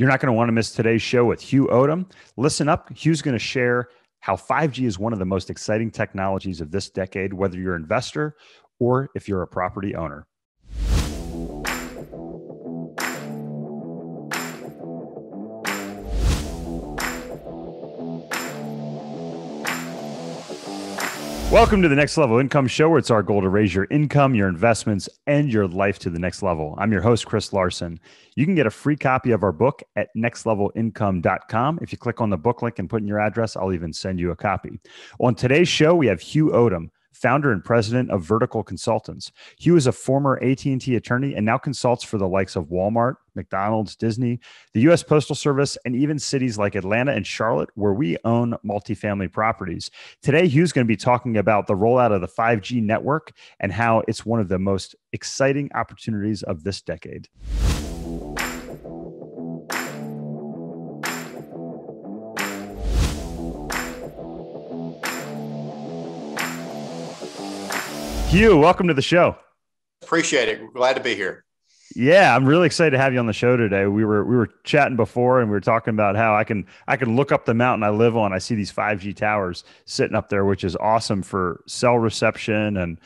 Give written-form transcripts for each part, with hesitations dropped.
You're not going to want to miss today's show with Hugh Odom. Listen up. Hugh's going to share how 5G is one of the most exciting technologies of this decade, whether you're an investor or if you're a property owner. Welcome to the Next Level Income Show, where it's our goal to raise your income, your investments, and your life to the next level. I'm your host, Chris Larson. You can get a free copy of our book at nextlevelincome.com. If you click on the book link and put in your address, I'll even send you a copy. On today's show, we have Hugh Odom, founder and president of Vertical Consultants. Hugh is a former AT&T attorney and now consults for the likes of Walmart, McDonald's, Disney, the U.S. Postal Service, and even cities like Atlanta and Charlotte, where we own multifamily properties. Today, Hugh's going to be talking about the rollout of the 5G network and how it's one of the most exciting opportunities of this decade. Hugh, welcome to the show. Appreciate it. Glad to be here. Yeah, I'm really excited to have you on the show today. We were chatting before, and we were talking about how I can look up the mountain I live on. I see these 5G towers sitting up there, which is awesome for cell reception, and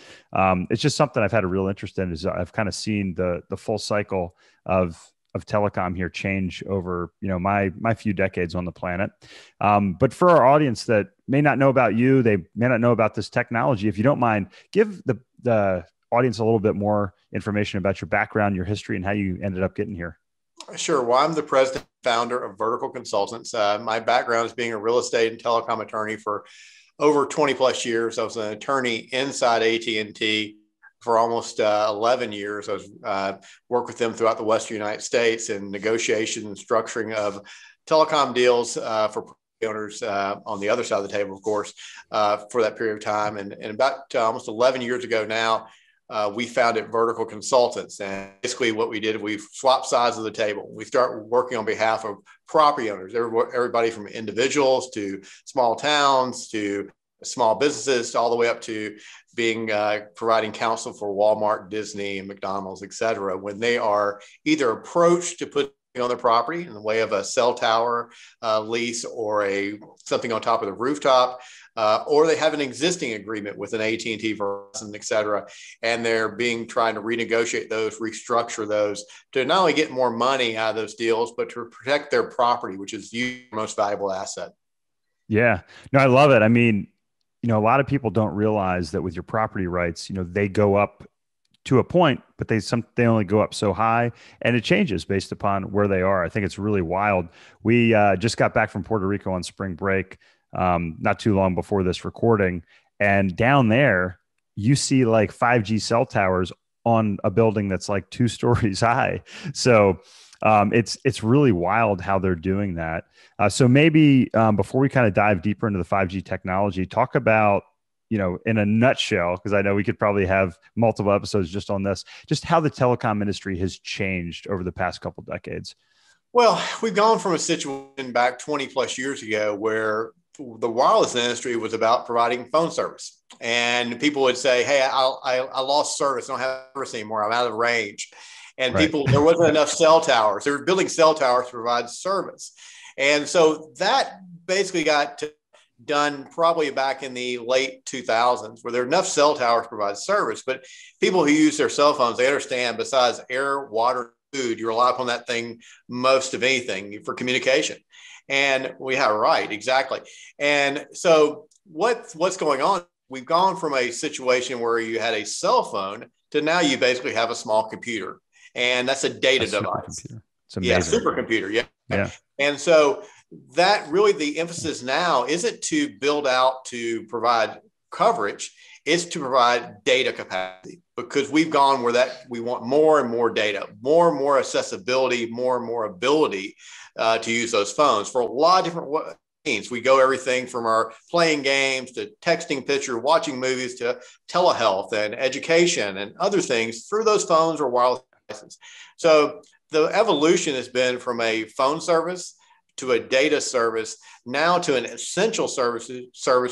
it's just something I've had a real interest in. Is I've kind of seen the full cycle of telecom here change over my few decades on the planet. But for our audience that may not know about you, they may not know about this technology. If you don't mind, give the audience a little bit more information about your background, your history, and how you ended up getting here. Sure. Well, I'm the president and founder of Vertical Consultants. My background is being a real estate and telecom attorney for over 20 plus years. I was an attorney inside AT&T for almost 11 years. I was worked with them throughout the Western United States in negotiation and structuring of telecom deals for owners on the other side of the table, of course, for that period of time. And about almost 11 years ago now, we founded Vertical Consultants. And basically what we did, we swapped sides of the table. We start working on behalf of property owners, everybody from individuals to small towns to small businesses, all the way up to being providing counsel for Walmart, Disney, and McDonald's, et cetera, when they are either approached to put on their property in the way of a cell tower lease or something on top of the rooftop, or they have an existing agreement with an AT&T, Verizon, et cetera, and they're trying to renegotiate those, restructure those to not only get more money out of those deals, but to protect their property, which is your most valuable asset. Yeah, no, I love it. I mean, a lot of people don't realize that with your property rights, they go up to a point, but they only go up so high, and it changes based upon where they are. I think it's really wild. We just got back from Puerto Rico on spring break, not too long before this recording, and down there you see like 5G cell towers on a building that's like 2 stories high. So it's really wild how they're doing that. So maybe before we kind of dive deeper into the 5G technology, talk about, in a nutshell, because I know we could probably have multiple episodes just on this, just how the telecom industry has changed over the past couple decades. Well, we've gone from a situation back 20 plus years ago where the wireless industry was about providing phone service. And people would say, hey, I lost service. I don't have service anymore. I'm out of range. And Right. there wasn't enough cell towers. They were building cell towers to provide service. And so that basically got done probably back in the late 2000s, where there are enough cell towers to provide service. But people who use their cell phones, they understand besides air, water, food, you rely upon that thing most of anything for communication. And right, exactly. And so what's going on? We've gone from a situation where you had a cell phone to now you basically have a small computer. And that's a data device. It's amazing. Yeah, supercomputer. Yeah. Yeah. And so that really the emphasis now isn't to build out to provide coverage, it's to provide data capacity, because we've gone where we want more and more data, more and more accessibility, more and more ability to use those phones for a lot of different means. We go everything from our playing games to texting pictures, watching movies, to telehealth and education and other things through those phones or wireless devices. So the evolution has been from a phone service to a data service, now to an essential service,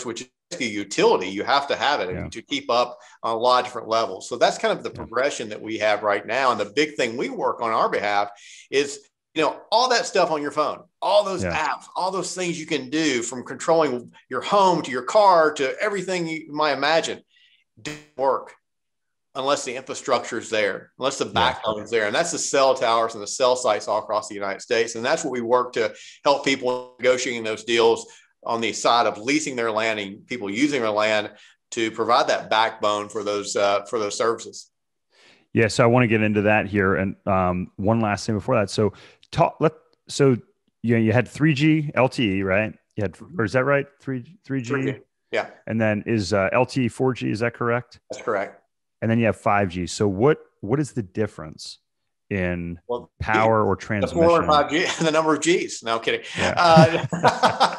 which is a utility. You have to have it to keep up on a lot of different levels. So that's kind of the progression that we have right now. And the big thing we work on our behalf is all that stuff on your phone, all those Yeah. apps, all those things you can do, from controlling your home to your car to everything you might imagine, don't work unless the infrastructure is there, unless the Yeah. backbone is there. And that's the cell towers and the cell sites all across the United States. And that's what we work to help people negotiating those deals on the side of leasing their land and people using their land to provide that backbone for those services. Yeah. So I want to get into that here. And one last thing before that. So so you had 3G LTE, right? You had, or is that right? 3G? Yeah, And then is LTE 4G, is that correct? that's correct. And then you have 5G. So what is the difference in Well, power or the 4 and transmission? 5G and the number of Gs. No, I'm kidding. Yeah.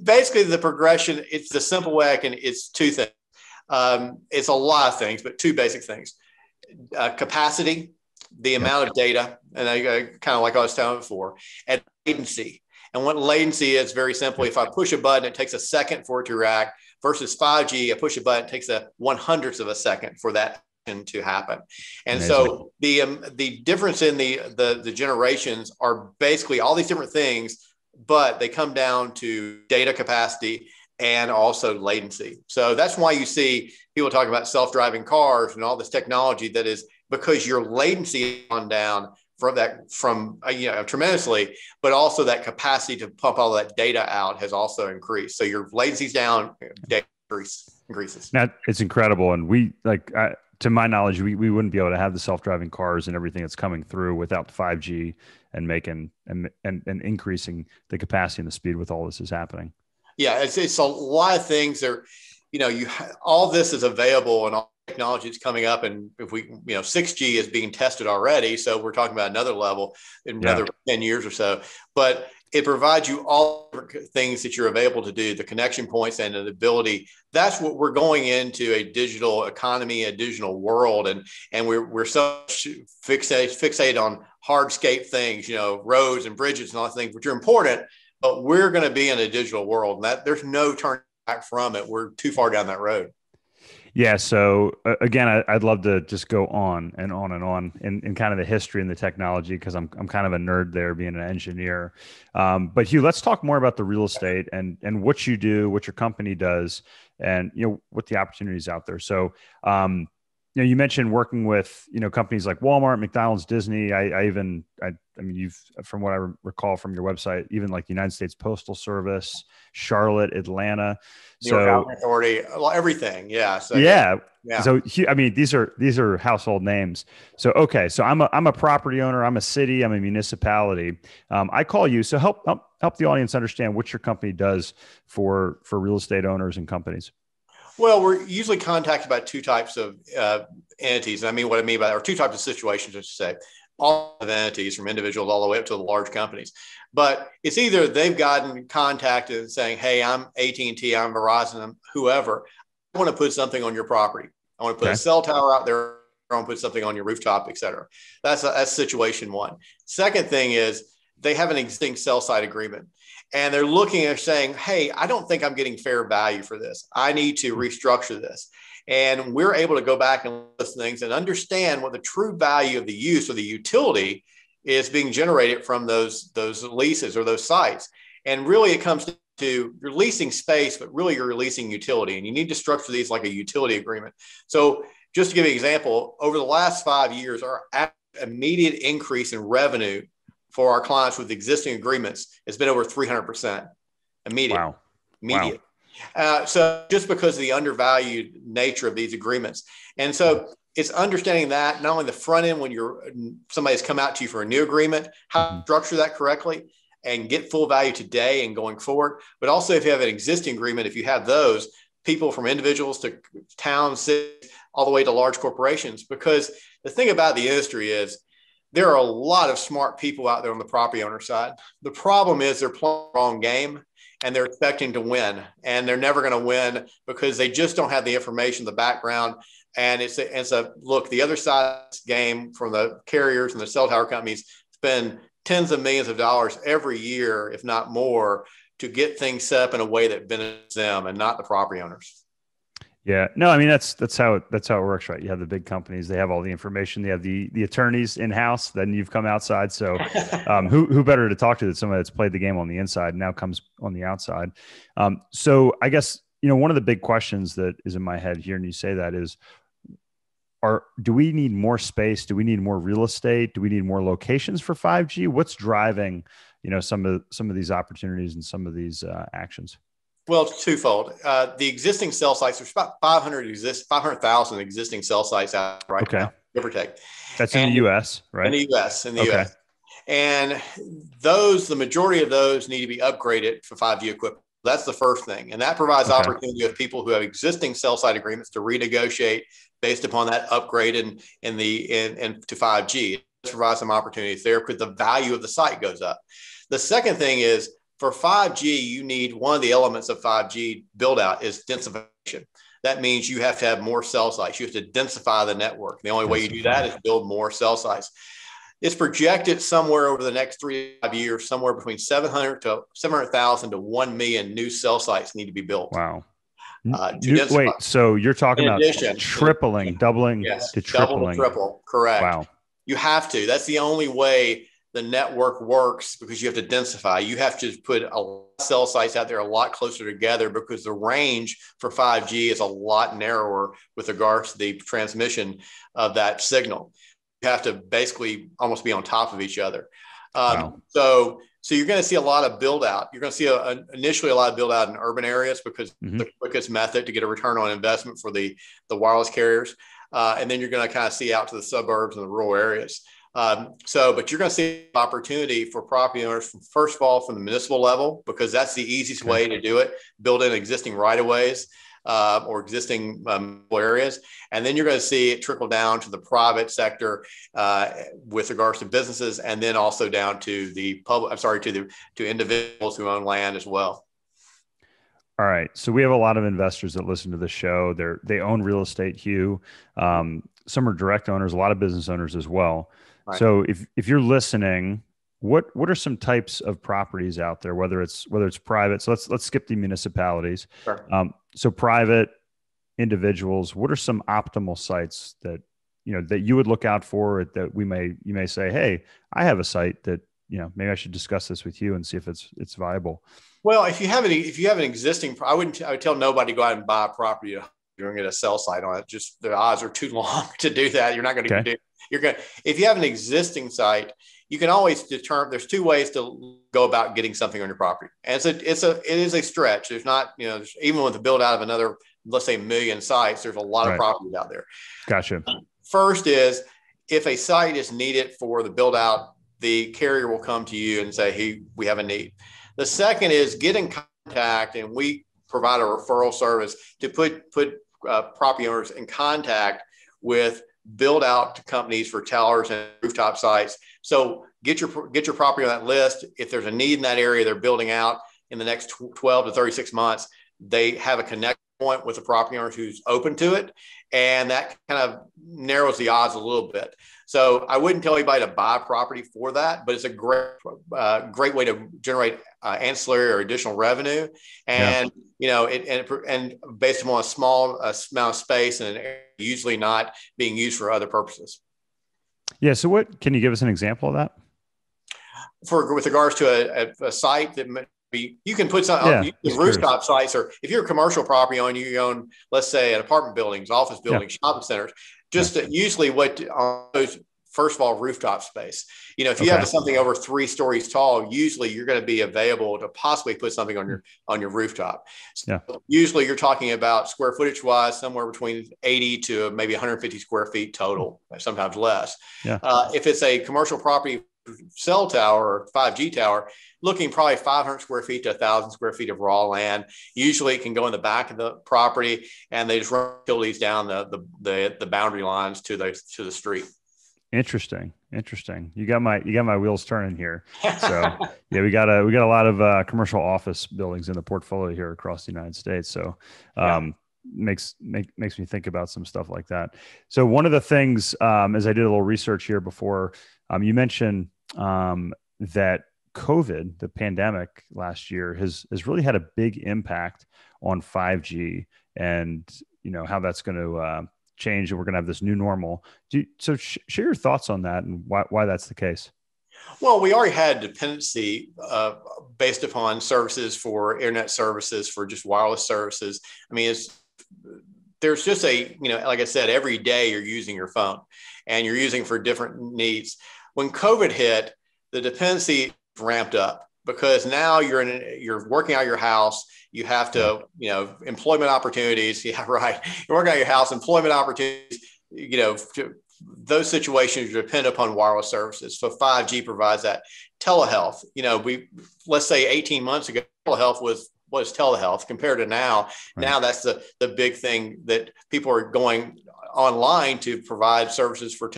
Basically, the progression, it's the simple way it's two things. It's a lot of things, but two basic things. Capacity, the Yep. amount of data, and I kind of like I was telling before, and latency. And what latency is, very simply, if I push a button, it takes a second for it to react, versus 5G, I push a button, it takes a 1/100th of a second for that to happen. And Amazing. so the difference in the generations are basically all these different things, but they come down to data capacity and also latency. So that's why you see people talking about self-driving cars and all this technology, that is because your latency has gone down from tremendously, but also that capacity to pump all that data out has also increased. So your latency's down, data increases. Now it's incredible. And to my knowledge, we wouldn't be able to have the self-driving cars and everything that's coming through without 5G and making and increasing the capacity and the speed with all this is happening. Yeah, it's a lot of things there. All this is available and all technology is coming up, and if 6G is being tested already, so we're talking about another level in another 10 years or so. But it provides you all things that you're available to do, the connection points and the ability. That's what we're going into, a digital economy, a digital world, and we're so fixated on hardscape things, roads and bridges and all those things, which are important. But we're going to be in a digital world, and that there's no turning back from it. We're too far down that road. Yeah. So again, I'd love to just go on and on and on in kind of the history and the technology, because I'm kind of a nerd there, being an engineer. But Hugh, let's talk more about the real estate and what you do, what your company does, and what the opportunities out there. So you mentioned working with companies like Walmart, McDonald's, Disney. I mean, you've, from what I recall from your website, even like the United States Postal Service, Charlotte, Atlanta. New York Housing Authority, everything. Yeah. So yeah. Yeah. So I mean, these are household names. So okay, so I'm a property owner. I'm a city. I'm a municipality. I call you. So help the audience understand what your company does for real estate owners and companies. Well, we're usually contacted by two types of entities. And I mean, what I mean by that, or two types of situations, I should say. All of entities, from individuals all the way up to the large companies. But it's either they've gotten contacted and saying, "Hey, I'm AT&T, I'm Verizon, I'm whoever. I want to put something on your property. I want to put a cell tower out there. I want to put something on your rooftop, et cetera." That's situation one. Second thing is they have an existing cell site agreement, and they're looking and saying, "Hey, I don't think I'm getting fair value for this. I need to restructure this." And we're able to go back and list things and understand what the true value of the use or the utility is being generated from those leases or those sites. And really, it comes to you're leasing space, but really you're leasing utility, and you need to structure these like a utility agreement. So just to give you an example, over the last 5 years, our immediate increase in revenue for our clients with existing agreements has been over 300%. Immediate. Wow. Immediate. Wow. So just because of the undervalued nature of these agreements. And so it's understanding that not only the front end when somebody's come out to you for a new agreement, how to structure that correctly and get full value today and going forward, but also if you have an existing agreement, if you have those people from individuals to towns, cities, all the way to large corporations. Because the thing about the industry is there are a lot of smart people out there on the property owner side. The problem is they're playing the wrong game, and they're expecting to win, and they're never going to win because they just don't have the information, the background. And it's a look, the other side of this game from the carriers and the cell tower companies spend tens of millions of dollars every year, if not more, to get things set up in a way that benefits them and not the property owners. Yeah. No, I mean that's how it works, right? You have the big companies, they have all the information, they have the attorneys in house, then you've come outside. So who better to talk to than somebody that's played the game on the inside and now comes on the outside. So I guess one of the big questions that is in my head here, and you say that is, do we need more space? Do we need more real estate? Do we need more locations for 5G? What's driving some of these opportunities and some of these actions? Well, it's twofold. The existing cell sites, there's about 500,000 existing cell sites out right Okay. now, give or take, That's in the and US, in right? the U.S. in the Okay. U.S. And the majority of those need to be upgraded for 5G equipment. That's the first thing, and that provides Okay. opportunity of people who have existing cell site agreements to renegotiate based upon that upgrade to 5G. It provides some opportunities there because the value of the site goes up. The second thing is for 5G, you need one of the elements of 5G build out is densification. That means you have to have more cell sites. You have to densify the network. The only way you do that is build more cell sites. It's projected somewhere over the next 3 to 5 years, somewhere between 700,000 to 1 million new cell sites need to be built Wow. to densify. Wait, so you're talking In about addition, tripling, doubling yes, to double to tripling? triple, correct. Wow. You have to. That's the only way the network works because you have to densify. You have to put a lot of cell sites out there a lot closer together because the range for 5G is a lot narrower with regards to the transmission of that signal. You have to basically almost be on top of each other. Wow. So you're going to see a lot of build out. You're going to see initially a lot of build out in urban areas because Mm-hmm. the quickest method to get a return on investment for the wireless carriers. And then you're going to kind of see out to the suburbs and the rural areas. But you're going to see opportunity for property owners, first of all, from the municipal level, because that's the easiest way to do it, build in existing right of ways or existing areas. And then you're going to see it trickle down to the private sector with regards to businesses, and then also down to the public, to individuals who own land as well. All right. So we have a lot of investors that listen to the show. They own real estate, Hugh. Some are direct owners, a lot of business owners as well. Right. So if you're listening, what are some types of properties out there, whether it's private? So let's skip the municipalities. Sure. So private individuals, what are some optimal sites that that you would look out for, that you may say, hey, I have a site that maybe I should discuss this with you and see if it's viable. Well, if you have an existing, I would tell nobody to go out and buy a property. You're going to get a cell site on it. Just the odds are too long to do that. You're not going to Okay. do. You're going. If you have an existing site, you can always determine. There's two ways to go about getting something on your property, and it is a stretch. There's not even with the build out of another, let's say, 1 million sites. There's a lot of Right. properties out there. Gotcha. First is if a site is needed for the build out, the carrier will come to you and say, "Hey, we have a need." The second is get in contact, and we provide a referral service to put property owners in contact with build out companies for towers and rooftop sites. So get your property on that list. If there's a need in that area, they're building out in the next 12 to 36 months. They have a connect point with the property owner who's open to it, and that kind of narrows the odds a little bit. So I wouldn't tell anybody to buy property for that, but it's a great way to generate ancillary or additional revenue, and and based upon a small amount of space and an area usually not being used for other purposes. Yeah. So what can you give us an example of that? With regards to a site that you can put some rooftop sites, or if you're a commercial property owner, you own, let's say, apartment buildings, office buildings, shopping centers. Usually, what first of all, rooftop space. If you have something over 3 stories tall, usually you're going to be available to possibly put something on your rooftop. So usually, you're talking about square footage wise, somewhere between 80 to maybe 150 square feet total, sometimes less. If it's a commercial property cell tower or 5G tower, looking probably 500 square feet to 1,000 square feet of raw land. Usually it can go in the back of the property, and they just run utilities down the boundary lines to the street. Interesting. You got my wheels turning here. So yeah, we got a lot of commercial office buildings in the portfolio here across the United States. So makes me think about some stuff like that. So one of the things, as I did a little research here before, you mentioned that COVID, the pandemic last year, has really had a big impact on 5G. And how that's going to change, and we're going to have this new normal. Share your thoughts on that and why that's the case. Well, we already had dependency based upon services for internet services, for just wireless services. I mean, there's just like I said, every day you're using your phone and you're using for different needs. When COVID hit, the dependency ramped up because now you're working out of your house. You have to, employment opportunities. Yeah, right. You're working out of your house, employment opportunities, those situations depend upon wireless services. So 5G provides that. Telehealth, let's say 18 months ago, telehealth was telehealth compared to now. Right. Now that's the big thing that people are going online to provide services for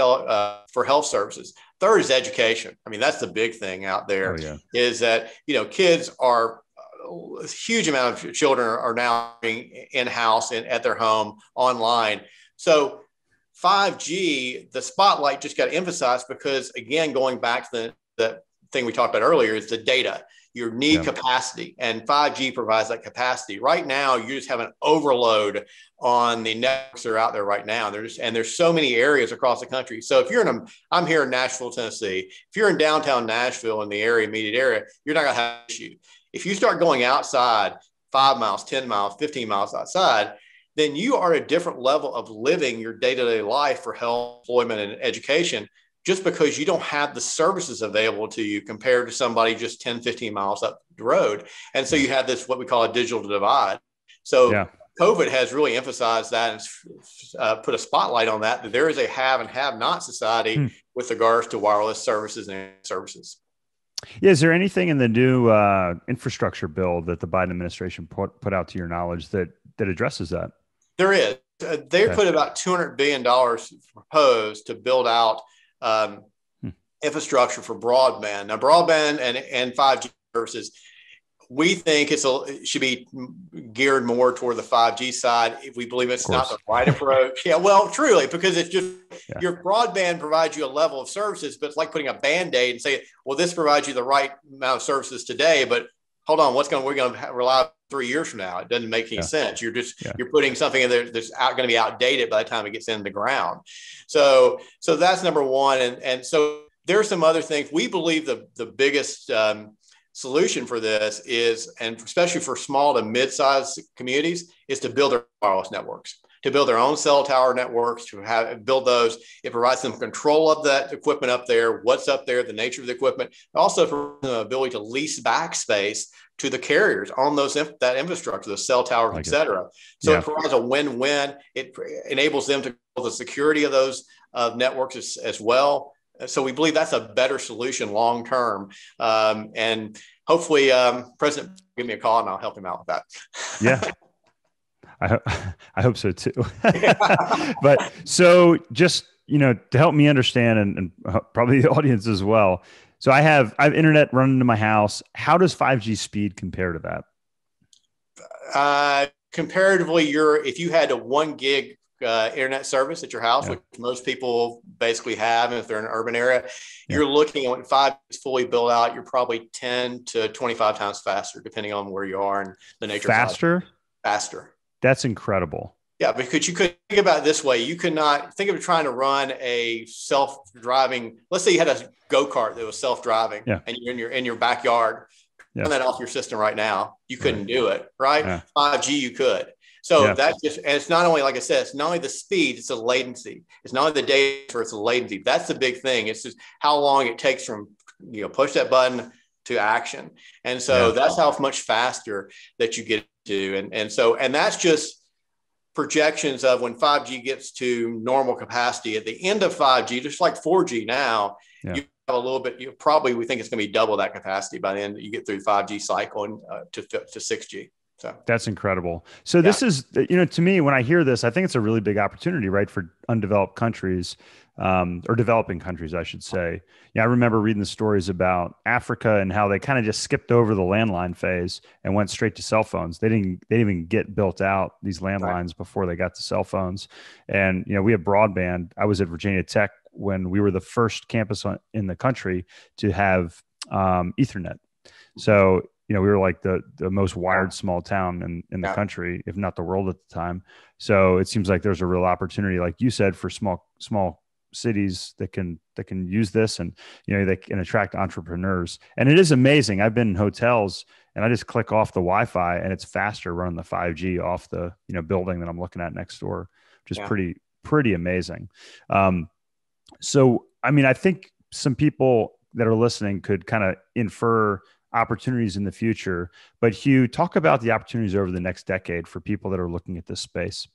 health services. Third is education. I mean, that's the big thing out there. Is that, kids are, a huge amount of children are now being in-house and at their home online. So 5G, the spotlight just got emphasized because, again, going back to the thing we talked about earlier, is the data. You need capacity, and 5G provides that capacity. Right now, you just have an overload on the networks that are out there right now. There's so many areas across the country. So if I'm here in Nashville, Tennessee. If you're in downtown Nashville in the immediate area, you're not going to have an issue. If you start going outside 5 miles, 10 miles, 15 miles outside, then you are at a different level of living your day-to-day life for health, employment, and education, just because you don't have the services available to you compared to somebody just 10, 15 miles up the road. And so you have this, what we call a digital divide. So COVID has really emphasized that and put a spotlight on that there is a have and have not society with regards to wireless services and services. Yeah, is there anything in the new infrastructure bill that the Biden administration put out, to your knowledge, that addresses that? There is. They put about $200 billion proposed to build out infrastructure for broadband. Now, broadband and 5G services, we think it should be geared more toward the 5G side. If we believe it's not the right approach. Yeah, well, truly, because it's just your broadband provides you a level of services, but it's like putting a Band-Aid and saying, well, this provides you the right amount of services today, but hold on, we're going to rely on 3 years from now? It doesn't make any sense. You're putting something in there that's going to be outdated by the time it gets in the ground. So that's number one. And so there's some other things. We believe the biggest solution for this is, and especially for small to mid-sized communities, is to build their wireless networks, to build their own cell tower networks, to build those. It provides them control of that equipment up there, what's up there, the nature of the equipment, also for the ability to lease back space to the carriers on that infrastructure, the cell towers, et cetera. So it provides a win-win. It enables them to build the security of those networks as well. So we believe that's a better solution long-term. And hopefully President will give me a call and I'll help him out with that. Yeah. I hope so too. But so just, to help me understand and probably the audience as well. So I have internet running to my house. How does 5G speed compare to that? Comparatively, if you had a 1 gig internet service at your house, which most people basically have, and if they're in an urban area, you're looking at when 5G is fully built out, you're probably 10 to 25 times faster, depending on where you are and the nature faster? of faster. That's incredible. Yeah, because you could think about it this way. You could not think of trying to run a self-driving. Let's say you had a go-kart that was self-driving, and you're in your backyard. Run that off your system right now. You couldn't do it, right? Yeah. 5G, you could. So that's just, and it's not only, like I said, it's not only the speed, it's the latency. It's not only the data, it's the latency. That's the big thing. It's just how long it takes from push that button to action, and so that's how much faster that you get to, and that's just projections of when 5G gets to normal capacity. At the end of 5G, just like 4G now, you have a little bit, we think it's going to be double that capacity by the end that you get through the 5G cycle and to 6G. So that's incredible. So this is, to me, when I hear this, I think it's a really big opportunity, right, for undeveloped countries, or developing countries, I should say. I remember reading the stories about Africa and how they kind of just skipped over the landline phase and went straight to cell phones. They didn't even get built out, these landlines, before they got to cell phones. And, we have broadband. I was at Virginia Tech when we were the first campus in the country to have Ethernet. So we were like the most wired small town in the Yeah. country, if not the world at the time. So it seems like there's a real opportunity, like you said, for small cities that can use this, and they can attract entrepreneurs. And it is amazing. I've been in hotels and I just click off the Wi-Fi and it's faster running the 5G off the building that I'm looking at next door, which is Yeah. pretty amazing. So I mean, I think some people that are listening could kind of infer opportunities in the future. But Hugh, talk about the opportunities over the next decade for people that are looking at this space.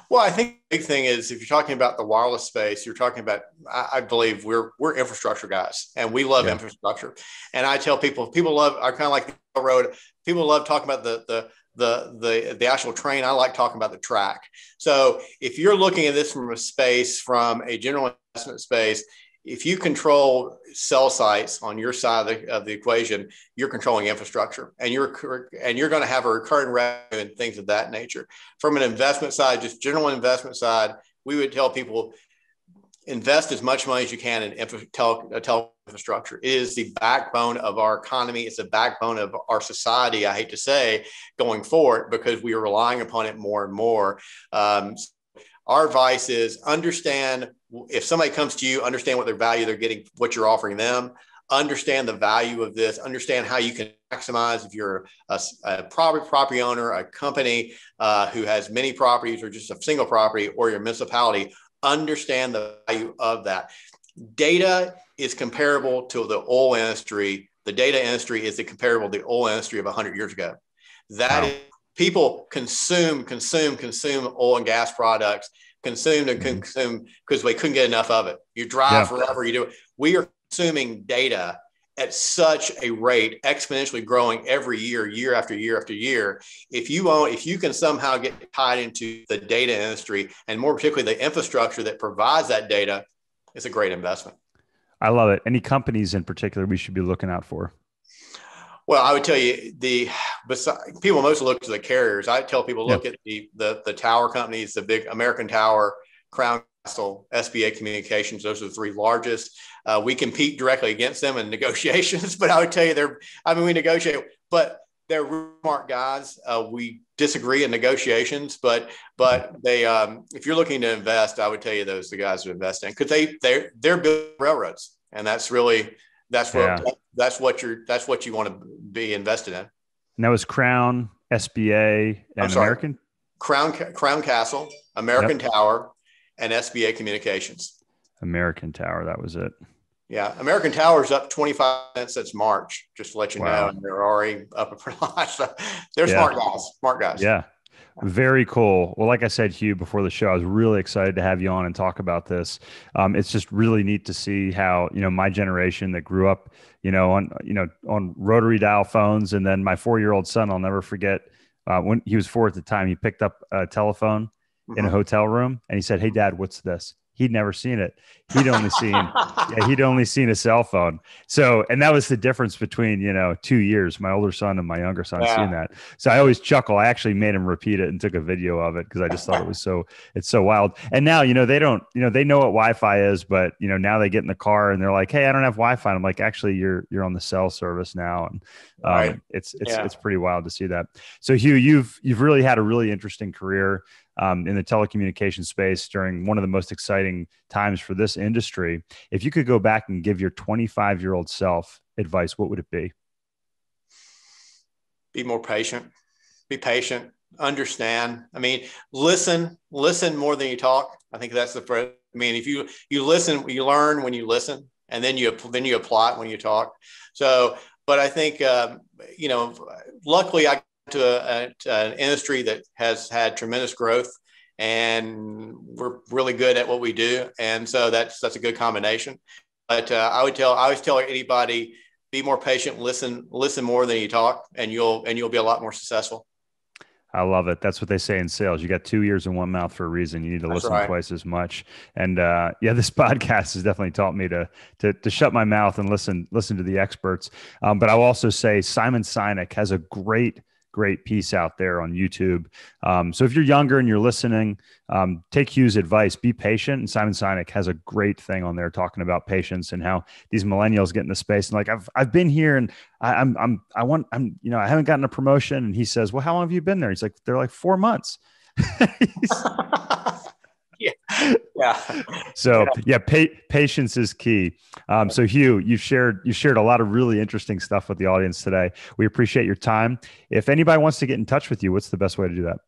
Well, I think the big thing is if you're talking about the wireless space, you're talking about, I believe we're infrastructure guys and we love Yeah. infrastructure. And I tell people love, I kind of like the road. People love talking about the actual train. I like talking about the track. So if you're looking at this from a general investment space, if you control cell sites on your side of the equation, you're controlling infrastructure, and you're going to have a recurring revenue and things of that nature. From an investment side, just general investment side, we would tell people invest as much money as you can in tele infrastructure. It is the backbone of our economy. It's the backbone of our society. I hate to say going forward because we are relying upon it more and more. Our advice is understand if somebody comes to you, understand what their value they're getting, what you're offering them, understand the value of this, understand how you can maximize if you're a property owner, a company who has many properties or just a single property, or your municipality, understand the value of that. Data is comparable to the oil industry. The data industry is comparable to the oil industry of 100 years ago. That Wow. is, people consume oil and gas products, consumed and consume because we couldn't get enough of it. You drive Yeah. forever, you do it. We are consuming data at such a rate, exponentially growing every year, year after year after year. If you can somehow get tied into the data industry, and more particularly the infrastructure that provides that data, it's a great investment. I love it. Any companies in particular we should be looking out for? Well, I would tell you people mostly look to the carriers. I tell people Yeah. look at the tower companies, the big American Tower, Crown Castle, SBA Communications. Those are the three largest. We compete directly against them in negotiations, but I would tell you we negotiate, but they're really smart guys. We disagree in negotiations, but they if you're looking to invest, I would tell you those are the guys to invest in because they're building railroads, and that's really that's what Yeah. that's what you want to be invested in. And that was Crown, SBA, I'm and sorry, American. Crown Castle, American Yep. Tower, and SBA Communications. American Tower. That was it. Yeah, American Tower is up 25 cents since March, just to let you know, Wow. and they're already up a pretty lot. So they're Yeah. smart guys, smart guys. Yeah. Very cool. Well, like I said, Hugh, before the show, I was really excited to have you on and talk about this. It's just really neat to see how, my generation that grew up, on rotary dial phones. And then my 4-year-old son, I'll never forget, when he was 4 at the time, he picked up a telephone in a Mhm. hotel room and he said, "Hey, Dad, what's this?" He'd never seen it. He'd only seen, yeah, he'd only seen a cell phone. So, and that was the difference between, 2 years, my older son and my younger son seeing Yeah. that. So I always chuckle. I actually made him repeat it and took a video of it because I just thought it's so wild. And now, they don't, they know what Wi-Fi is, but now they get in the car and they're like, "Hey, I don't have Wi-Fi." And I'm like, "Actually, you're on the cell service now." And Right. it's Yeah. pretty wild to see that. So Hugh, you've really had a really interesting career in the telecommunications space during one of the most exciting times for this industry. If you could go back and give your 25-year-old self advice, what would it be? Be more patient. Be patient. Understand. Listen more than you talk. I think that's if you listen, you learn when you listen, and then you apply it when you talk. So, but I think luckily I got to an industry that has had tremendous growth, and we're really good at what we do, and so that's a good combination. But I always tell anybody, be more patient, listen more than you talk, and you'll be a lot more successful. I love it. That's what they say in sales. You got 2 ears in one mouth for a reason. You need to That's listen right. twice as much. And yeah, this podcast has definitely taught me to shut my mouth and listen to the experts. But I'll also say Simon Sinek has a great great piece out there on YouTube. So if you're younger and you're listening, take Hugh's advice, be patient. And Simon Sinek has a great thing on there talking about patience and how these millennials get into space. And like, I've been here and I haven't gotten a promotion. And he says, well, how long have you been there? He's like, they're like 4 months. Yeah. Yeah. So yeah, patience is key. So Hugh, you shared a lot of really interesting stuff with the audience today. We appreciate your time. If anybody wants to get in touch with you, what's the best way to do that?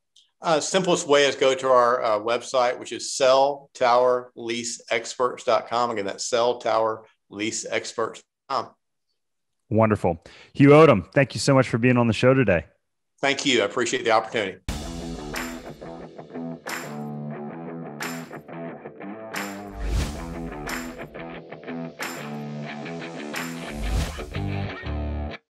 Simplest way is go to our website, which is celltowerleaseexperts.com. Again, that's celltowerleaseexperts.com. Wonderful. Hugh Odom, thank you so much for being on the show today. Thank you. I appreciate the opportunity.